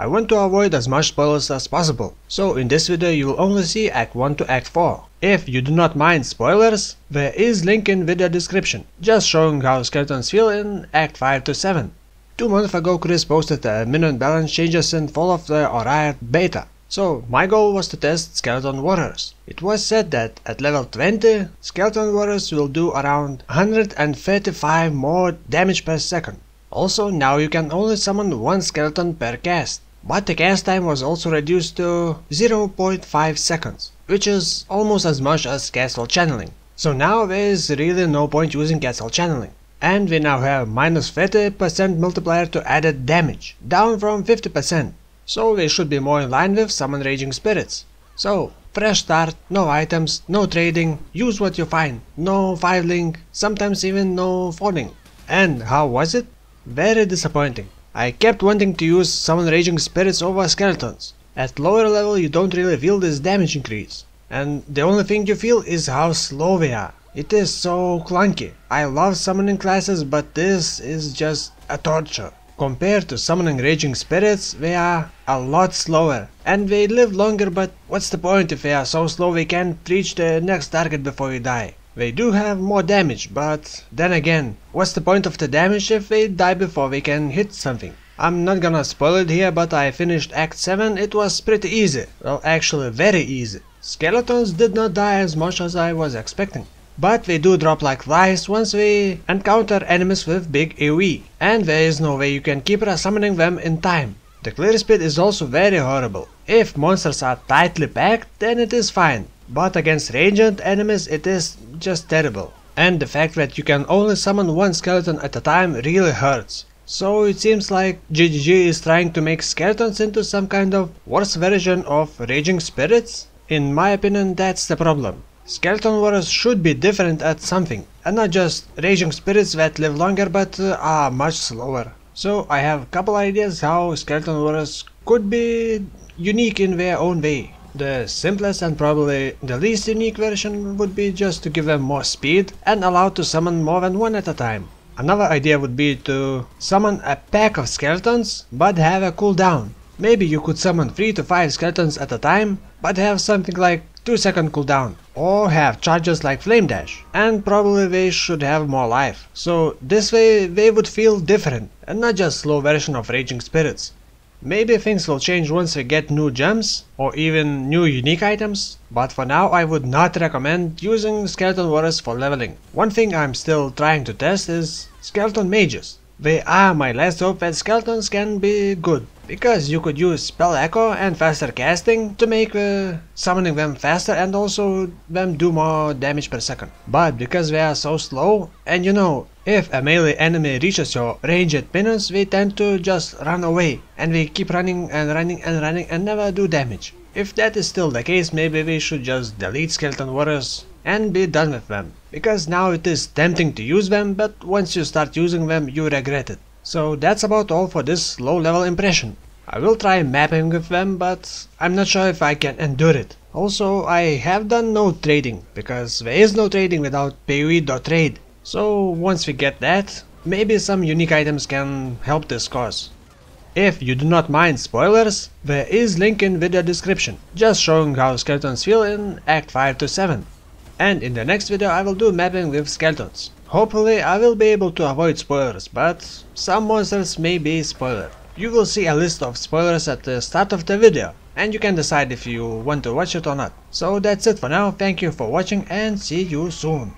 I want to avoid as much spoilers as possible, so in this video you will only see Act 1 to Act 4. If you do not mind spoilers, there is link in video description, just showing how skeletons feel in Act 5 to 7. 2 months ago Chris posted the minute balance changes in Fall of the Orion beta. So my goal was to test skeleton warriors. It was said that at level 20, skeleton warriors will do around 135 more damage per second. Also, now you can only summon one skeleton per cast, but the cast time was also reduced to 0.5 seconds, which is almost as much as castle channeling. So now there is really no point using castle channeling. And we now have minus 30% multiplier to added damage, down from 50%. So we should be more in line with summon raging spirits. So, fresh start, no items, no trading, use what you find, no filing, sometimes even no falling. And how was it? Very disappointing. I kept wanting to use summon raging spirits over skeletons. At lower level you don't really feel this damage increase. And the only thing you feel is how slow they are. It is so clunky. I love summoning classes, but this is just a torture. Compared to summoning raging spirits, they are a lot slower. And they live longer, but what's the point if they are so slow they can't reach the next target before you die? They do have more damage, but then again, what's the point of the damage if they die before they can hit something? I'm not gonna spoil it here, but I finished Act 7, it was pretty easy. Well, actually very easy. Skeletons did not die as much as I was expecting. But they do drop like flies once we encounter enemies with big AoE, and there is no way you can keep summoning them in time. The clear speed is also very horrible. If monsters are tightly packed, then it is fine, but against ranged enemies it is just terrible. And the fact that you can only summon one skeleton at a time really hurts. So it seems like GGG is trying to make skeletons into some kind of worse version of raging spirits? In my opinion, that's the problem. Skeleton warriors should be different at something, and not just raging spirits that live longer but are much slower. So I have a couple ideas how skeleton warriors could be unique in their own way. The simplest and probably the least unique version would be just to give them more speed and allow to summon more than one at a time. Another idea would be to summon a pack of skeletons but have a cooldown. Maybe you could summon 3 to 5 skeletons at a time but have something like 2-second cooldown, or have charges like Flame Dash, and probably they should have more life. So this way they would feel different, and not just slow version of raging spirits. Maybe things will change once we get new gems, or even new unique items, but for now I would not recommend using skeleton warriors for leveling. One thing I'm still trying to test is skeleton mages. They are my last hope that skeletons can be good, because you could use spell echo and faster casting to make summoning them faster and also them do more damage per second. But because they are so slow, and you know, if a melee enemy reaches your ranged minions, they tend to just run away, and they keep running and running and running and never do damage. If that is still the case, maybe we should just delete skeleton warriors and be done with them, because now it is tempting to use them, but once you start using them you regret it. So that's about all for this low level impression. I will try mapping with them, but I'm not sure if I can endure it. Also, I have done no trading, because there is no trading without PoE.trade. So once we get that, maybe some unique items can help this cause. If you do not mind spoilers, there is link in video description, just showing how skeletons feel in Act 5 to 7. And in the next video I will do mapping with skeletons. Hopefully I will be able to avoid spoilers, but some monsters may be spoiled. You will see a list of spoilers at the start of the video, and you can decide if you want to watch it or not. So that's it for now, thank you for watching and see you soon.